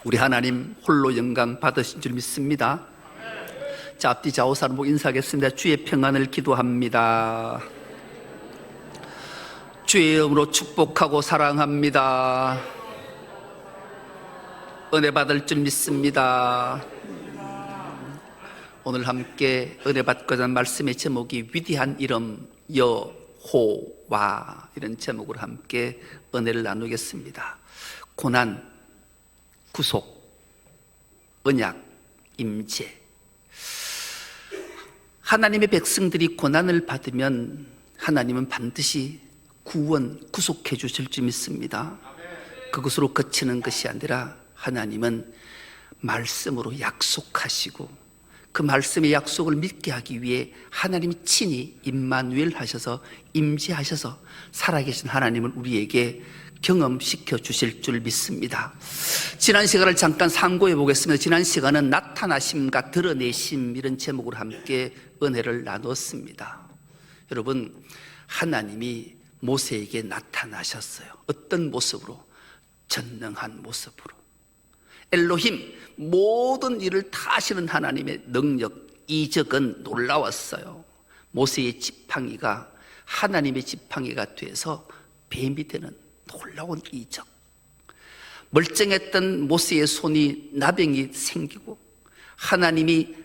우리 하나님 홀로 영광 받으신 줄 믿습니다. 자, 앞뒤 좌우사로 보고 인사하겠습니다. 주의 평안을 기도합니다. 주의 이름으로 축복하고 사랑합니다. 은혜 받을 줄 믿습니다. 오늘 함께 은혜 받고자 하는 말씀의 제목이 위대한 이름 여호와, 이런 제목으로 함께 은혜를 나누겠습니다. 고난, 구속, 언약, 임재. 하나님의 백성들이 고난을 받으면 하나님은 반드시 구원, 구속해 주실 줄 믿습니다. 그것으로 그치는 것이 아니라 하나님은 말씀으로 약속하시고 그 말씀의 약속을 믿게 하기 위해 하나님이 친히 임마누엘 하셔서 임재하셔서 살아계신 하나님을 우리에게 경험시켜 주실 줄 믿습니다. 지난 시간을 잠깐 상고해 보겠습니다. 지난 시간은 나타나심과 드러내심, 이런 제목으로 함께 은혜를 나눴습니다. 여러분, 하나님이 모세에게 나타나셨어요. 어떤 모습으로? 전능한 모습으로. 엘로힘, 모든 일을 다 하시는 하나님의 능력, 이적은 놀라웠어요. 모세의 지팡이가 하나님의 지팡이가 돼서 뱀이 되는 놀라운 이적. 멀쩡했던 모세의 손이 나병이 생기고 하나님이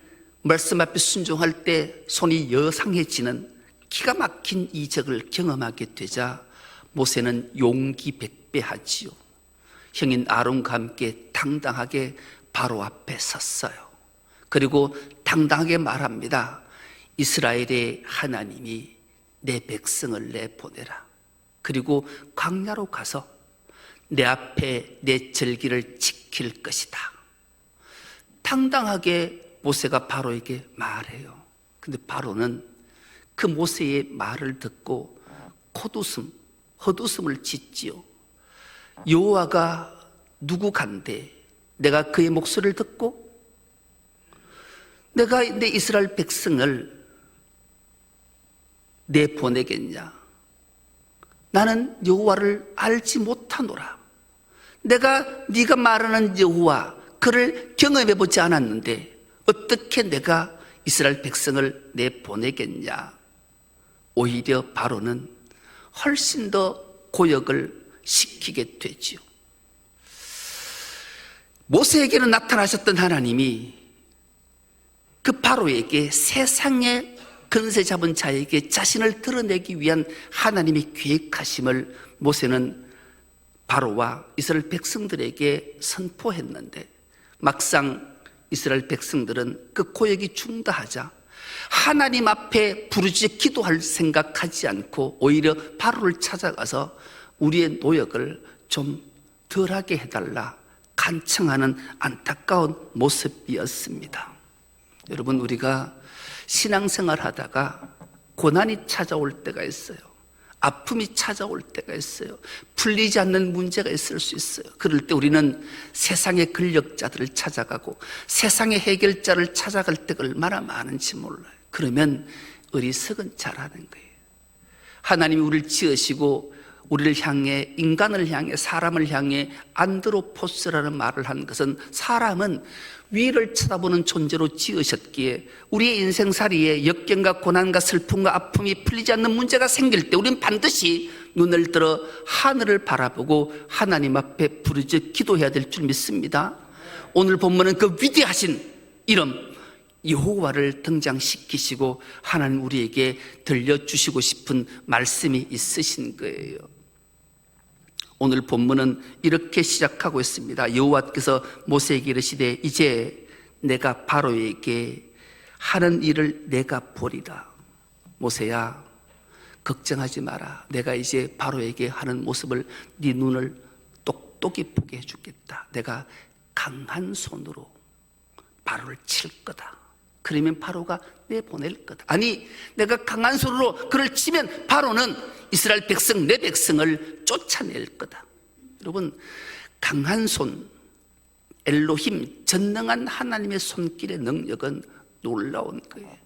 말씀 앞에 순종할 때 손이 여상해지는 기가 막힌 이적을 경험하게 되자 모세는 용기 백배하지요. 형인 아론과 함께 당당하게 바로 앞에 섰어요. 그리고 당당하게 말합니다. 이스라엘의 하나님이 내 백성을 내보내라. 그리고 광야로 가서 내 앞에 내 절기를 지킬 것이다. 당당하게 모세가 바로에게 말해요. 근데 바로는 그 모세의 말을 듣고 헛웃음을 짓지요. 여호와가 누구 간대? 내가 그의 목소리를 듣고 내가 내 이스라엘 백성을 내보내겠냐? 나는 여호와를 알지 못하노라. 네가 말하는 여호와, 그를 경험해 보지 않았는데 어떻게 내가 이스라엘 백성을 내보내겠냐? 오히려 바로는 훨씬 더 고역을 시키게 되지요. 모세에게는 나타나셨던 하나님이 그 바로에게, 세상의 근세 잡은 자에게 자신을 드러내기 위한 하나님의 계획하심을 모세는 바로와 이스라엘 백성들에게 선포했는데, 막상 이스라엘 백성들은 그 고역이 중다하자 하나님 앞에 부르짖어 기도할 생각하지 않고 오히려 바로를 찾아가서 우리의 노역을 좀 덜하게 해달라 간청하는 안타까운 모습이었습니다. 여러분, 우리가 신앙생활 하다가 고난이 찾아올 때가 있어요. 아픔이 찾아올 때가 있어요. 풀리지 않는 문제가 있을 수 있어요. 그럴 때 우리는 세상의 근력자들을 찾아가고 세상의 해결자를 찾아갈 때가 얼마나 많은지 몰라요. 그러면 어리석은 자라는 거예요. 하나님이 우리를 지으시고 우리를 향해, 인간을 향해, 사람을 향해 안드로포스라는 말을 한 것은, 사람은 위를 쳐다보는 존재로 지으셨기에 우리의 인생살이에 역경과 고난과 슬픔과 아픔이 풀리지 않는 문제가 생길 때 우리는 반드시 눈을 들어 하늘을 바라보고 하나님 앞에 부르짖어 기도해야 될 줄 믿습니다. 오늘 본문은 그 위대하신 이름 여호와를 등장시키시고 하나님 우리에게 들려주시고 싶은 말씀이 있으신 거예요. 오늘 본문은 이렇게 시작하고 있습니다. 여호와께서 모세에게 이르시되 이제 내가 바로에게 하는 일을 내가 보리라. 모세야, 걱정하지 마라. 내가 이제 바로에게 하는 모습을 네 눈을 똑똑히 보게 해주겠다. 내가 강한 손으로 바로를 칠 거다. 그러면 바로가 내보낼 거다. 아니, 내가 강한 손으로 그를 치면 바로는 이스라엘 백성, 내 백성을 쫓아낼 거다. 여러분, 강한 손, 엘로힘, 전능한 하나님의 손길의 능력은 놀라운 거예요.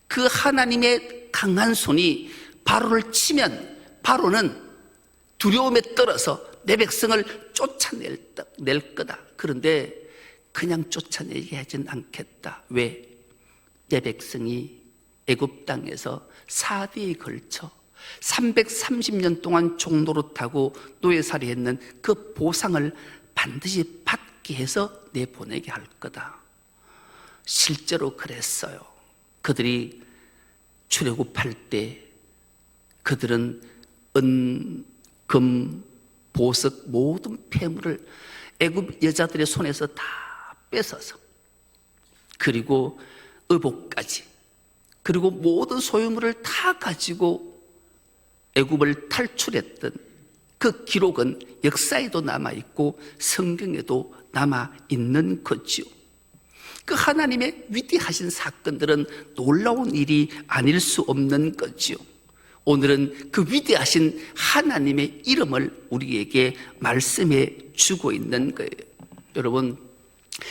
그 하나님의 강한 손이 바로를 치면 바로는 두려움에 떨어서 내 백성을 쫓아낼 거다. 그런데 그냥 쫓아내게 하진 않겠다. 왜? 내 백성이 애굽 땅에서 4대에 걸쳐 330년 동안 종노릇하고 노예살이했는 그 보상을 반드시 받게 해서 내보내게 할 거다. 실제로 그랬어요. 그들이 출애굽할 때 그들은 은, 금, 보석 모든 폐물을 애굽 여자들의 손에서 다 뺏어서, 그리고 의복까지, 그리고 모든 소유물을 다 가지고 애굽을 탈출했던 그 기록은 역사에도 남아있고 성경에도 남아있는 거지요. 그 하나님의 위대하신 사건들은 놀라운 일이 아닐 수 없는 거지요. 오늘은 그 위대하신 하나님의 이름을 우리에게 말씀해 주고 있는 거예요. 여러분,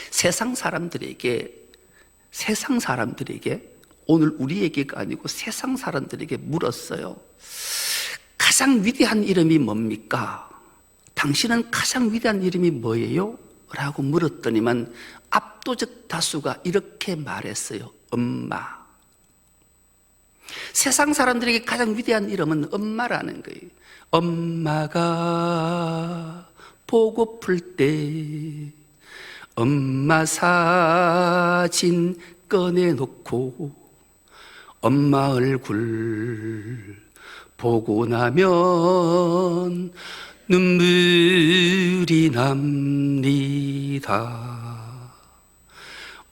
세상 사람들에게 오늘 우리에게가 아니고 세상 사람들에게 물었어요. 가장 위대한 이름이 뭡니까? 당신은 가장 위대한 이름이 뭐예요? 라고 물었더니만 압도적 다수가 이렇게 말했어요. 엄마. 세상 사람들에게 가장 위대한 이름은 엄마라는 거예요. 엄마가 보고플 때 엄마 사진 꺼내놓고 엄마 얼굴 보고 나면 눈물이 납니다.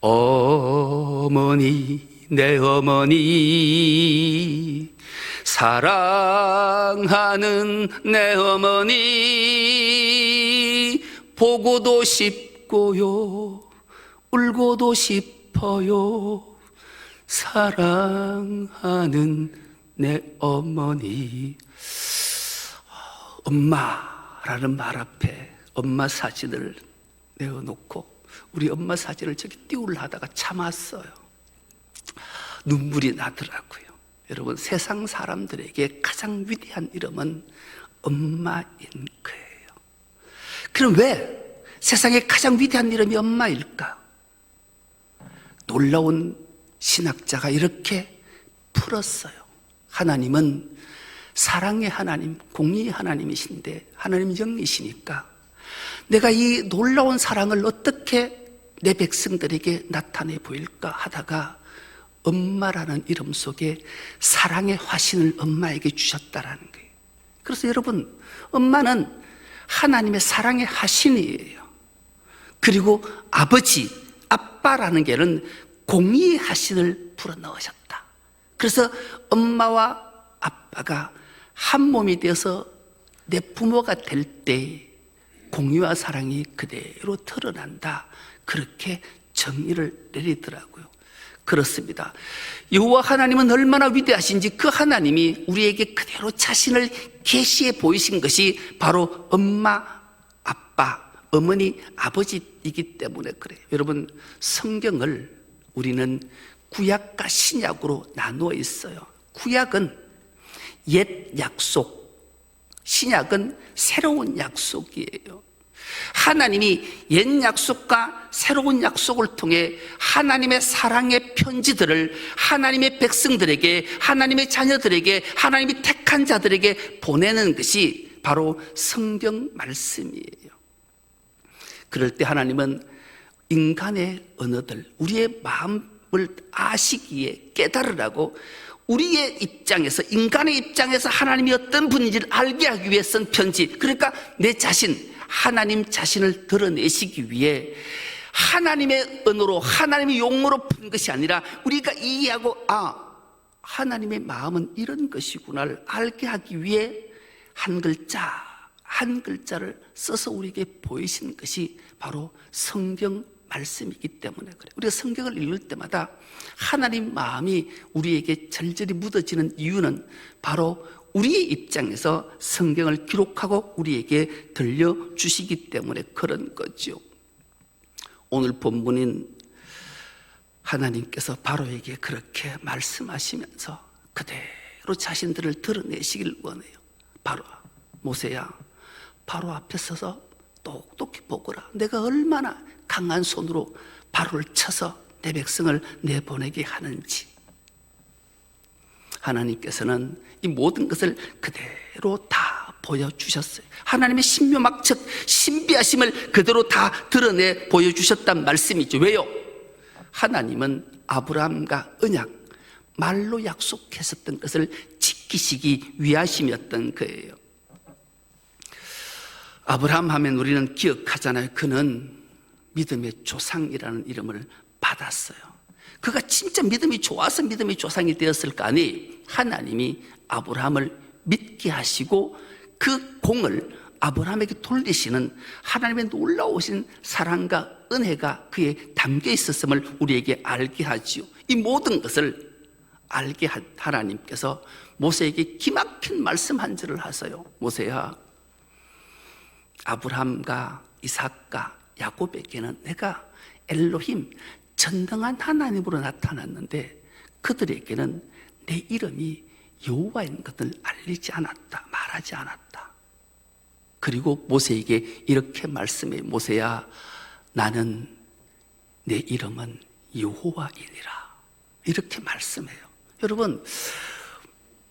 어머니, 내 어머니, 사랑하는 내 어머니, 보고도 싶고요, 울고도 싶어요. 사랑하는 내 어머니. 엄마라는 말 앞에 엄마 사진을 내어놓고 우리 엄마 사진을 저기 띄우려 하다가 참았어요. 눈물이 나더라고요. 여러분, 세상 사람들에게 가장 위대한 이름은 엄마인 거예요. 그럼 왜 세상에 가장 위대한 이름이 엄마일까? 놀라운 신학자가 이렇게 풀었어요. 하나님은 사랑의 하나님, 공의의 하나님이신데 하나님 영이시니까 내가 이 놀라운 사랑을 어떻게 내 백성들에게 나타내 보일까 하다가 엄마라는 이름 속에 사랑의 화신을 엄마에게 주셨다라는 거예요. 그래서 여러분, 엄마는 하나님의 사랑의 화신이에요. 그리고 아버지, 아빠라는 게는 공의의 화신을 불어넣으셨다. 그래서 엄마와 아빠가 한 몸이 되어서 내 부모가 될 때 공의와 사랑이 그대로 드러난다. 그렇게 정의를 내리더라고요. 그렇습니다. 여호와 하나님은 얼마나 위대하신지 그 하나님이 우리에게 그대로 자신을 계시해 보이신 것이 바로 엄마, 아빠, 어머니, 아버지이기 때문에 그래요. 여러분, 성경을 우리는 구약과 신약으로 나누어 있어요. 구약은 옛 약속, 신약은 새로운 약속이에요. 하나님이 옛 약속과 새로운 약속을 통해 하나님의 사랑의 편지들을 하나님의 백성들에게, 하나님의 자녀들에게, 하나님이 택한 자들에게 보내는 것이 바로 성경 말씀이에요. 그럴 때 하나님은 인간의 언어들, 우리의 마음을 아시기에 깨달으라고 우리의 입장에서, 인간의 입장에서 하나님이 어떤 분인지를 알게 하기 위해 쓴 편지, 그러니까 내 자신, 하나님 자신을 드러내시기 위해 하나님의 언어로, 하나님의 용어로 푼 것이 아니라 우리가 이해하고, 하나님의 마음은 이런 것이구나를 알게 하기 위해 한 글자 한 글자를 써서 우리에게 보이신 것이 바로 성경 말씀이기 때문에 그래요. 우리가 성경을 읽을 때마다 하나님 마음이 우리에게 절절히 묻어지는 이유는 바로 우리의 입장에서 성경을 기록하고 우리에게 들려주시기 때문에 그런 거죠. 오늘 본문인 하나님께서 바로에게 그렇게 말씀하시면서 그대로 자신들을 드러내시길 원해요. 바로, 모세야, 바로 앞에 서서 똑똑히 보거라. 내가 얼마나 강한 손으로 바로를 쳐서 내 백성을 내보내게 하는지. 하나님께서는 이 모든 것을 그대로 다 보여주셨어요. 하나님의 신묘막측 신비하심을 그대로 다 드러내 보여주셨단 말씀이죠. 왜요? 하나님은 아브라함과 언약, 말로 약속했었던 것을 지키시기 위하심이었던 거예요. 아브라함 하면 우리는 기억하잖아요. 그는 믿음의 조상이라는 이름을 받았어요. 그가 진짜 믿음이 좋아서 믿음의 조상이 되었을 거 아니? 하나님이 아브라함을 믿게 하시고 그 공을 아브라함에게 돌리시는 하나님의 놀라우신 사랑과 은혜가 그에 담겨 있었음을 우리에게 알게 하지요. 이 모든 것을 알게 한 하나님께서 모세에게 기막힌 말씀 한 절을 하세요. 모세야, 아브라함과 이삭과 야곱에게는 내가 엘로힘, 전능한 하나님으로 나타났는데 그들에게는 내 이름이 여호와인 것을 알리지 않았다, 말하지 않았다. 그리고 모세에게 이렇게 말씀해. 모세야, 나는 내 이름은 여호와이니라. 이렇게 말씀해요. 여러분,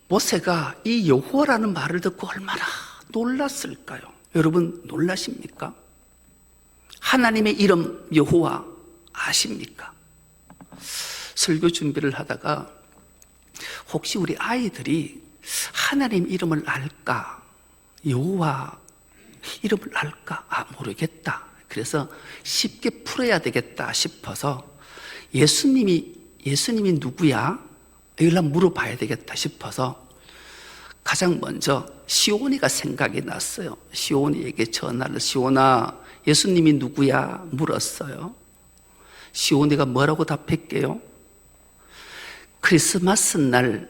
모세가 이 여호와라는 말을 듣고 얼마나 놀랐을까요? 여러분 놀라십니까? 하나님의 이름 여호와 아십니까? 설교 준비를 하다가 혹시 우리 아이들이 하나님 이름을 알까? 여호와 이름을 알까? 모르겠다. 그래서 쉽게 풀어야 되겠다 싶어서 예수님이 누구야? 이걸 물어봐야 되겠다 싶어서 가장 먼저 시온이가 생각이 났어요. 시온이에게 전화를, 시온아, 예수님이 누구야? 물었어요. 시온이가 뭐라고 답할게요? 크리스마스 날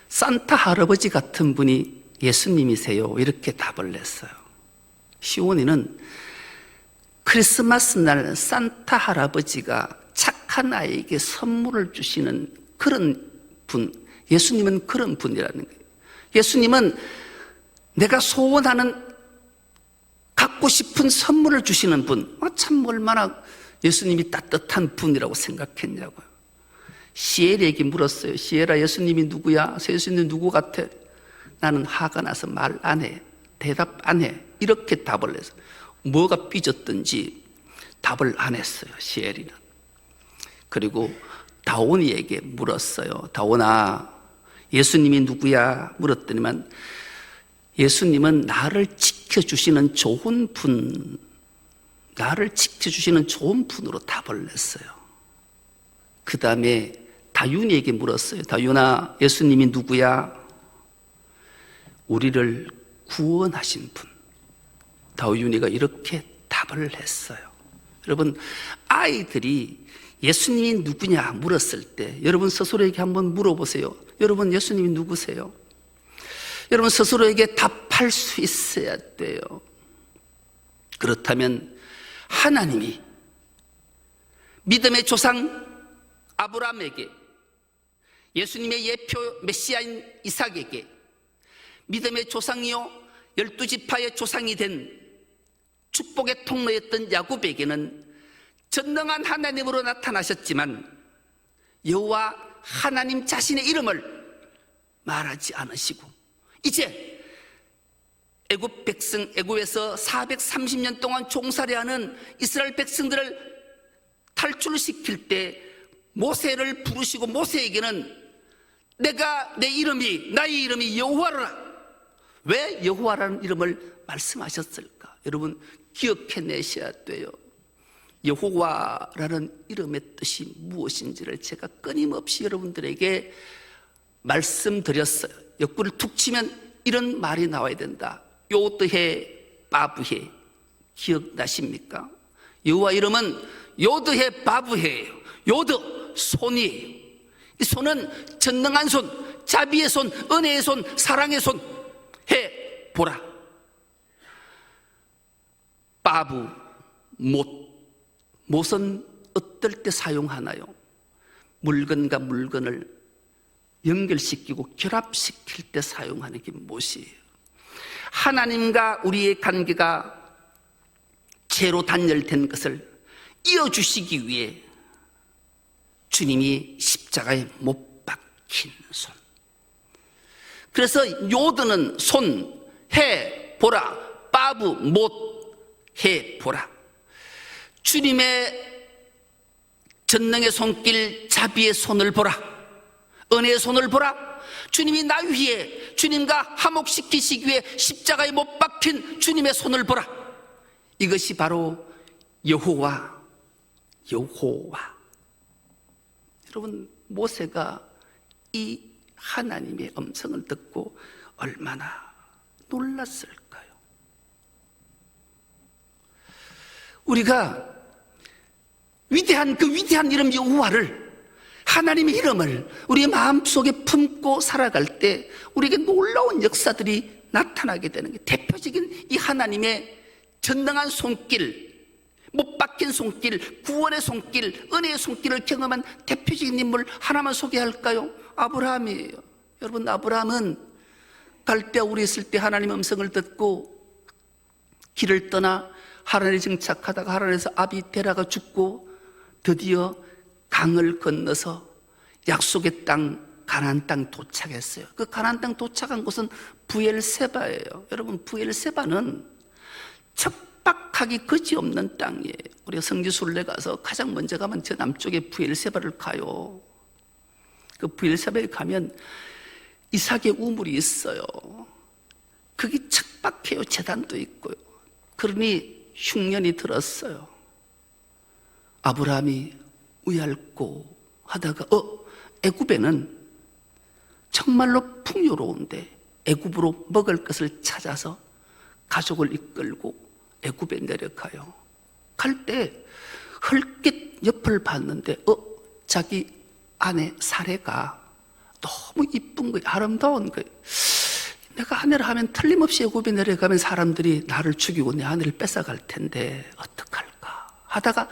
산타 할아버지 같은 분이 예수님이세요. 이렇게 답을 냈어요. 시온이는 크리스마스 날 산타 할아버지가 착한 아이에게 선물을 주시는 그런 분, 예수님은 그런 분이라는 거예요. 예수님은 내가 소원하는, 갖고 싶은 선물을 주시는 분. 참 얼마나 예수님이 따뜻한 분이라고 생각했냐고요. 시엘에게 물었어요. 시엘아, 예수님이 누구야? 예수님 누구 같아? 나는 화가 나서 말 안 해. 대답 안 해. 이렇게 답을 해서 뭐가 삐졌든지 답을 안 했어요, 시엘이는. 그리고 다온이에게 물었어요. 다온아, 예수님이 누구야? 물었더니만 예수님은 나를 지켜주시는 좋은 분, 나를 지켜주시는 좋은 분으로 답을 냈어요. 그 다음에 다윤이에게 물었어요. 다윤아, 예수님이 누구야? 우리를 구원하신 분. 다윤이가 이렇게 답을 했어요. 여러분, 아이들이 예수님이 누구냐 물었을 때 여러분 스스로에게 한번 물어보세요. 여러분, 예수님이 누구세요? 여러분 스스로에게 답할 수 있어야 돼요. 그렇다면 하나님이 믿음의 조상 아브라함에게, 예수님의 예표 메시아인 이삭에게, 믿음의 조상이요 12지파의 조상이 된 축복의 통로였던 야곱에게는 전능한 하나님으로 나타나셨지만 여호와 하나님 자신의 이름을 말하지 않으시고 이제 애굽 백성, 애굽에서 430년 동안 종살이하는 이스라엘 백성들을 탈출시킬 때 모세를 부르시고 모세에게는 내가 내 이름이, 나의 이름이 여호와라. 왜 여호와라는 이름을 말씀하셨을까? 여러분 기억해내셔야 돼요. 여호와라는 이름의 뜻이 무엇인지를 제가 끊임없이 여러분들에게 말씀드렸어요. 옆구리를 툭 치면 이런 말이 나와야 된다. 요드해 바브해. 기억나십니까? 여호와 이름은 요드해 바브해예요. 요드, 손이에요. 이 손은 전능한 손, 자비의 손, 은혜의 손, 사랑의 손. 해 보라. 바브, 못은 어떨 때 사용하나요? 물건과 물건을 연결시키고 결합시킬 때 사용하는 게 못이에요. 하나님과 우리의 관계가 죄로 단절된 것을 이어주시기 위해 주님이 십자가에 못 박힌 손. 그래서 요드는 손, 해, 보라, 빠부, 못, 해, 보라. 주님의 전능의 손길, 자비의 손을 보라. 은혜의 손을 보라. 주님이 나 위해 주님과 화목시키시기 위해 십자가에 못 박힌 주님의 손을 보라. 이것이 바로 여호와. 여러분, 모세가 이 하나님의 음성을 듣고 얼마나 놀랐을까요? 우리가 위대한 그 위대한 이름 여호와를, 하나님의 이름을 우리 마음속에 품고 살아갈 때 우리에게 놀라운 역사들이 나타나게 되는 게, 대표적인 이 하나님의 전능한 손길, 못 박힌 손길, 구원의 손길, 은혜의 손길을 경험한 대표적인 인물 하나만 소개할까요? 아브라함이에요. 여러분, 아브라함은 갈대아 우르에 있을 때 하나님의 음성을 듣고 길을 떠나 하란에 정착하다가 하란에서 아비 데라가 죽고 드디어 강을 건너서 약속의 땅, 가나안 땅 도착했어요. 그 가나안 땅 도착한 곳은 브엘세바예요. 여러분, 브엘세바는 척박하기 그지없는 땅이에요. 우리가 성지순례 가서 가장 먼저 가면 저 남쪽에 브엘세바를 가요. 그 브엘세바에 가면 이삭의 우물이 있어요. 그게 척박해요. 제단도 있고요. 그러니 흉년이 들었어요. 아브라함이 우얄고 하다가 애굽에는 정말로 풍요로운데 애굽으로 먹을 것을 찾아서 가족을 이끌고 애굽에 내려가요. 갈 때 헐깃 옆을 봤는데 자기 아내 사레가 너무 이쁜 거예요. 아름다운 거예요. 내가 아내를 하면 틀림없이 애굽에 내려가면 사람들이 나를 죽이고 내 아내를 뺏어갈 텐데 어떡할까 하다가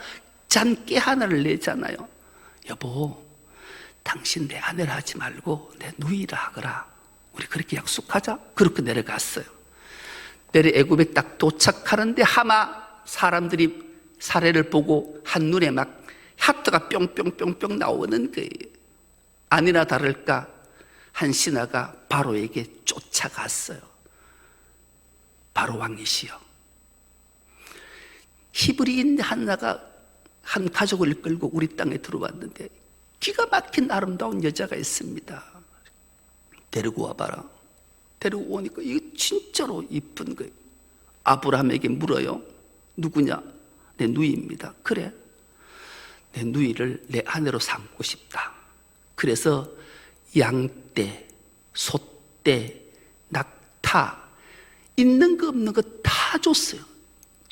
잔깨 하나를 내잖아요. 여보, 당신 내 아내를 하지 말고 내 누이라 하거라. 우리 그렇게 약속하자. 그렇게 내려갔어요. 내려 애굽에 딱 도착하는데 하마 사람들이 사례를 보고 한눈에 막 하트가 뿅뿅뿅뿅 나오는 거예요. 아니나 다를까 한 신하가 바로에게 쫓아갔어요. 바로 왕이시여, 히브리인 하나가 한 가족을 이끌고 우리 땅에 들어왔는데 기가 막힌 아름다운 여자가 있습니다. 데리고 와봐라. 데리고 오니까 이게 진짜로 이쁜 거예요. 아브라함에게 물어요. 누구냐? 내 누이입니다. 그래, 내 누이를 내 아내로 삼고 싶다. 그래서 양떼, 소떼, 낙타, 있는 거 없는 거 다 줬어요.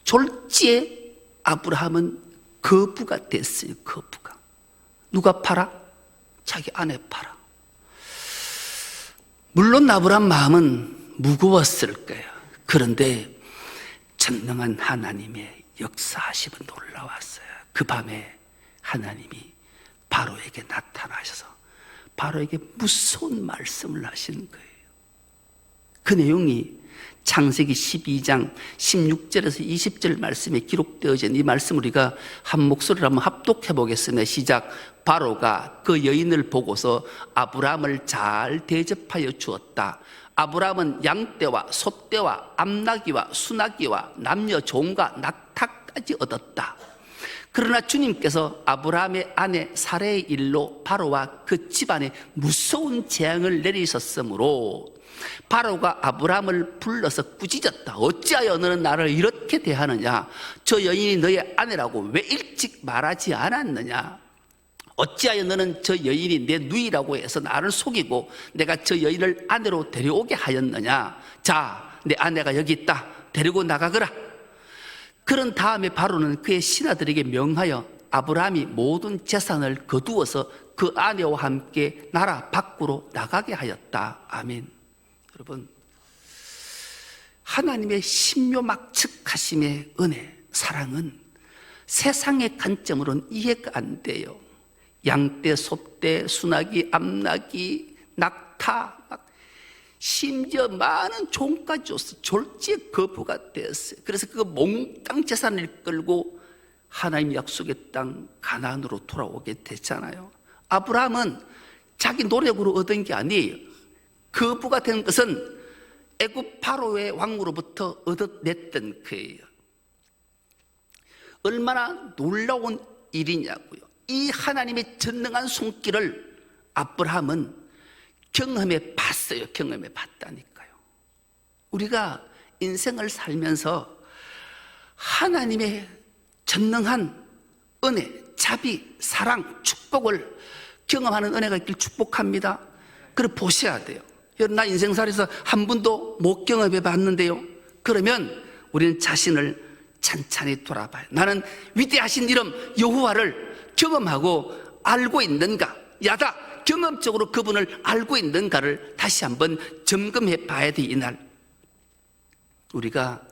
졸지에 아브라함은 거부가 됐어요. 거부가. 누가 팔아? 자기 아내 팔아. 물론 아브라함 마음은 무거웠을 거예요. 그런데 전능한 하나님의 역사하심은 놀라웠어요. 그 밤에 하나님이 바로에게 나타나셔서 바로에게 무서운 말씀을 하시는 거예요. 그 내용이 창세기 12장 16절에서 20절 말씀에 기록되어진 이 말씀, 우리가 한 목소리로 한번 합독해 보겠습니다. 시작. 바로가 그 여인을 보고서 아브라함을 잘 대접하여 주었다. 아브라함은 양떼와 소떼와 암나귀와 수나귀와 남녀 종과 낙타까지 얻었다. 그러나 주님께서 아브라함의 아내 사레의 일로 바로와 그 집안에 무서운 재앙을 내리셨으므로 바로가 아브라함을 불러서 꾸짖었다. 어찌하여 너는 나를 이렇게 대하느냐? 저 여인이 너의 아내라고 왜 일찍 말하지 않았느냐? 어찌하여 너는 저 여인이 내 누이라고 해서 나를 속이고 내가 저 여인을 아내로 데려오게 하였느냐? 자, 내 아내가 여기 있다. 데리고 나가거라. 그런 다음에 바로는 그의 신하들에게 명하여 아브라함이 모든 재산을 거두어서 그 아내와 함께 나라 밖으로 나가게 하였다. 아멘. 여러분, 하나님의 신묘막측하심의 은혜, 사랑은 세상의 관점으로는 이해가 안 돼요. 양떼, 소떼, 수나기, 암나기, 낙타, 막 심지어 많은 종까지 줬어요. 졸지에 거부가 되었어요. 그래서 그 몽땅 재산을 끌고 하나님 약속의 땅 가나안으로 돌아오게 됐잖아요. 아브라함은 자기 노력으로 얻은 게 아니에요. 거부가 된 것은 애굽 바로의 왕으로부터 얻어냈던 거예요. 얼마나 놀라운 일이냐고요. 이 하나님의 전능한 손길을 아브라함은 경험해 봤어요. 경험해 봤다니까요. 우리가 인생을 살면서 하나님의 전능한 은혜, 자비, 사랑, 축복을 경험하는 은혜가 있길 축복합니다. 그래 보셔야 돼요. 여러분, 나 인생살이에서 한 번도 못 경험해 봤는데요. 그러면 우리는 자신을 찬찬히 돌아봐요. 나는 위대하신 이름 여호와를 경험하고 알고 있는가? 야다 경험적으로 그분을 알고 있는가를 다시 한번 점검해 봐야 돼. 이날 우리가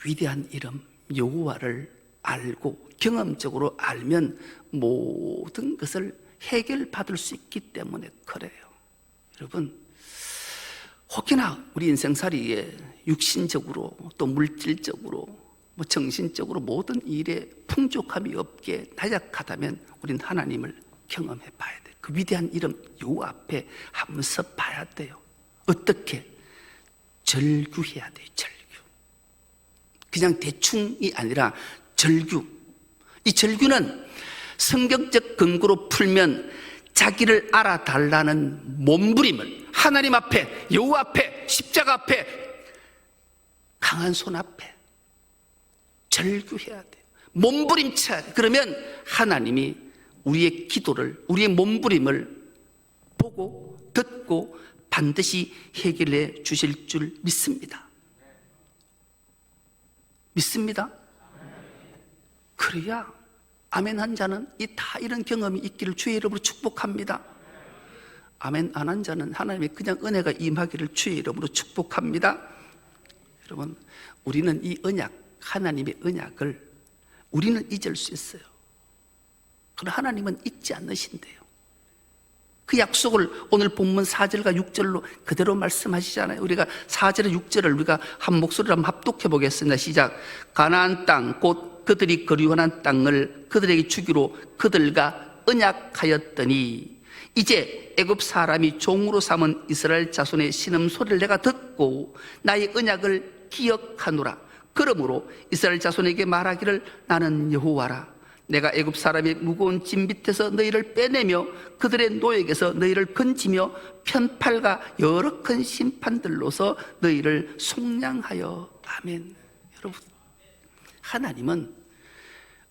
위대한 이름 여호와를 알고 경험적으로 알면 모든 것을 해결받을 수 있기 때문에 그래요. 여러분, 혹여나 우리 인생살이에 육신적으로 또 물질적으로 정신적으로 모든 일에 풍족함이 없게 나약하다면 우리는 하나님을 경험해 봐야 돼요. 그 위대한 이름 여호와 앞에 한번 서 봐야 돼요. 어떻게? 절규해야 돼요. 절규. 그냥 대충이 아니라 절규. 이 절규는 성경적 근거로 풀면 자기를 알아달라는 몸부림을 하나님 앞에, 여호와 앞에, 십자가 앞에, 강한 손 앞에 절규해야 돼요. 몸부림쳐야 돼요. 그러면 하나님이 우리의 기도를, 우리의 몸부림을 보고 듣고 반드시 해결해 주실 줄 믿습니다. 믿습니다. 그래야 아멘 한 자는 다 이런 경험이 있기를 주의 이름으로 축복합니다. 아멘 안 한 자는 하나님의 그냥 은혜가 임하기를 주의 이름으로 축복합니다. 여러분, 우리는 이 언약, 하나님의 언약을 우리는 잊을 수 있어요. 그러나 하나님은 잊지 않으신대요. 그 약속을 오늘 본문 4절과 6절로 그대로 말씀하시잖아요. 우리가 4절과 6절을 우리가 한 목소리로 한번 합독해 보겠습니다. 시작. 가나안 땅 곧 그들이 거류하는 땅을 그들에게 주기로 그들과 언약하였더니 이제 애굽 사람이 종으로 삼은 이스라엘 자손의 신음소리를 내가 듣고 나의 언약을 기억하노라. 그러므로 이스라엘 자손에게 말하기를 나는 여호와라. 내가 애굽 사람의 무거운 짐 밑에서 너희를 빼내며 그들의 노역에서 너희를 건지며 편팔과 여러 큰 심판들로서 너희를 속량하여. 아멘. 여러분, 하나님은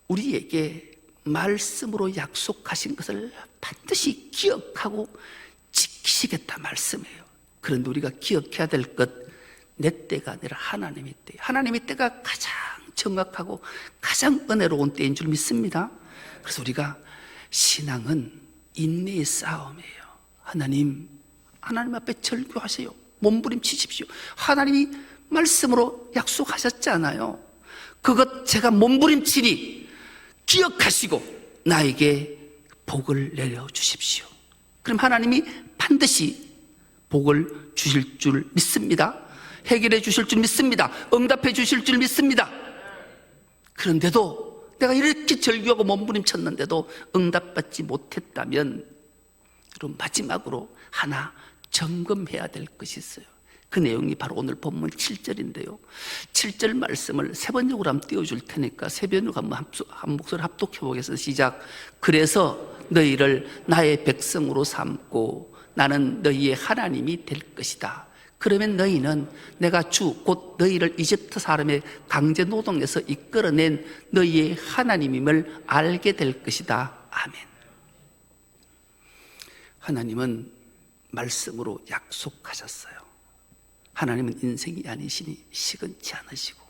우리에게 말씀으로 약속하신 것을 반드시 기억하고 지키시겠다 말씀이에요. 그런데 우리가 기억해야 될 것, 내 때가 아니라 하나님의 때. 하나님의 때가 가장 정확하고 가장 은혜로운 때인 줄 믿습니다. 그래서 우리가 신앙은 인내의 싸움이에요. 하나님 앞에 절규하세요. 몸부림치십시오. 하나님이 말씀으로 약속하셨잖아요. 그것 제가 몸부림치니 기억하시고 나에게 복을 내려주십시오. 그럼 하나님이 반드시 복을 주실 줄 믿습니다. 해결해 주실 줄 믿습니다. 응답해 주실 줄 믿습니다. 그런데도 내가 이렇게 절규하고 몸부림쳤는데도 응답받지 못했다면 여러분, 마지막으로 하나 점검해야 될 것이 있어요. 그 내용이 바로 오늘 본문 7절인데요 7절 말씀을 세 번역으로 한번 띄워줄 테니까 세 번역으로 한번 한 목소리 합독해 보겠습니다. 시작. 그래서 너희를 나의 백성으로 삼고 나는 너희의 하나님이 될 것이다. 그러면 너희는 내가 주 곧 너희를 이집트 사람의 강제 노동에서 이끌어낸 너희의 하나님임을 알게 될 것이다. 아멘. 하나님은 말씀으로 약속하셨어요. 하나님은 인생이 아니시니 시근치 않으시고,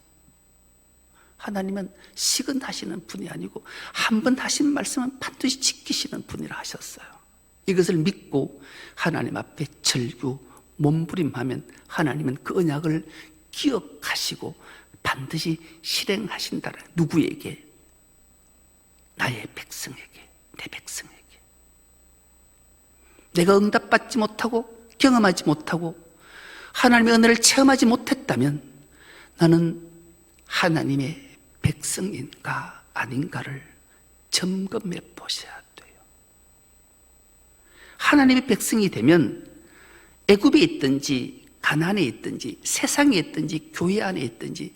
하나님은 시근하시는 분이 아니고 한 번 하신 말씀은 반드시 지키시는 분이라 하셨어요. 이것을 믿고 하나님 앞에 절규 몸부림하면 하나님은 그 언약을 기억하시고 반드시 실행하신다는. 누구에게? 나의 백성에게, 내 백성에게. 내가 응답받지 못하고 경험하지 못하고 하나님의 은혜를 체험하지 못했다면 나는 하나님의 백성인가 아닌가를 점검해 보셔야 돼요. 하나님의 백성이 되면 애굽에 있든지 가나안에 있든지 세상에 있든지 교회 안에 있든지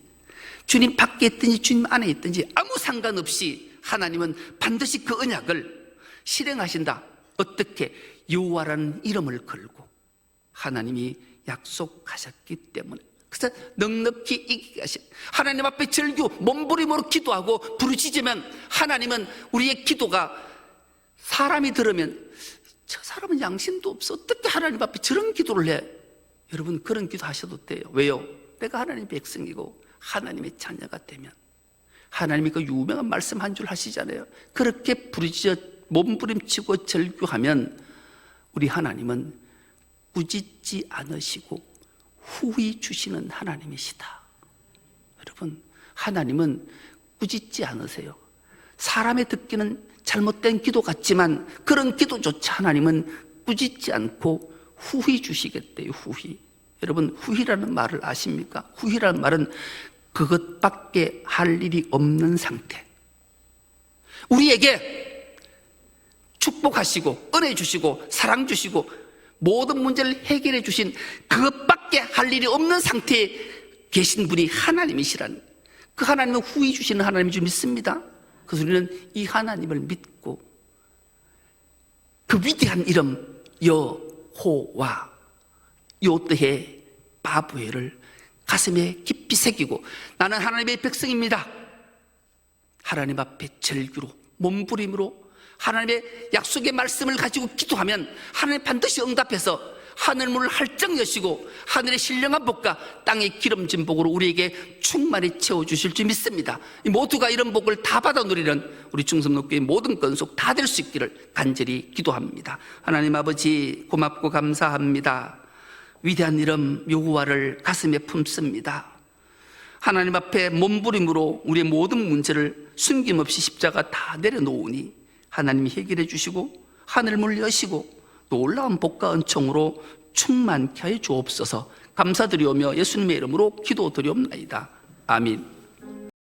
주님 밖에 있든지 주님 안에 있든지 아무 상관없이 하나님은 반드시 그 언약을 실행하신다. 어떻게? 여호와라는 이름을 걸고 하나님이 약속하셨기 때문에. 그래서 넉넉히 이기게 하신 하나님 앞에 절규 몸부림으로 기도하고 부르짖으면 하나님은 우리의 기도가 사람이 들으면 저 사람은 양심도 없어 어떻게 하나님 앞에 저런 기도를 해? 여러분 그런 기도 하셔도 돼요. 왜요? 내가 하나님의 백성이고 하나님의 자녀가 되면 하나님이 그 유명한 말씀 한 줄 하시잖아요. 그렇게 부르짖어 몸부림치고 절규하면 우리 하나님은 꾸짖지 않으시고 후히 주시는 하나님이시다. 여러분 하나님은 꾸짖지 않으세요. 사람의 듣기는 잘못된 기도 같지만 그런 기도조차 하나님은 꾸짖지 않고 후히 주시겠대요. 후히. 여러분 후히라는 말을 아십니까? 후히라는 말은 그것밖에 할 일이 없는 상태. 우리에게 축복하시고 은혜 주시고 사랑 주시고 모든 문제를 해결해 주신 그것밖에 할 일이 없는 상태에 계신 분이 하나님이시라는, 그 하나님은 후히 주시는 하나님인 줄 믿습니다. 그래서 우리는 이 하나님을 믿고 그 위대한 이름 여호와 요뜨해 바브에를 가슴에 깊이 새기고 나는 하나님의 백성입니다. 하나님 앞에 절규로 몸부림으로 하나님의 약속의 말씀을 가지고 기도하면 하나님 반드시 응답해서 하늘문을 활짝 여시고 하늘의 신령한 복과 땅의 기름진 복으로 우리에게 충만히 채워주실 줄 믿습니다. 모두가 이런 복을 다 받아 누리는 우리 충성로교회 모든 건속 다 될 수 있기를 간절히 기도합니다. 하나님 아버지 고맙고 감사합니다. 위대한 이름 여호와를 가슴에 품습니다. 하나님 앞에 몸부림으로 우리의 모든 문제를 숨김없이 십자가 다 내려놓으니 하나님이 해결해 주시고 하늘문을 여시고 놀라운 복과 은총으로 충만케 하여 주옵소서. 감사드리오며 예수님의 이름으로 기도드리옵나이다. 아멘.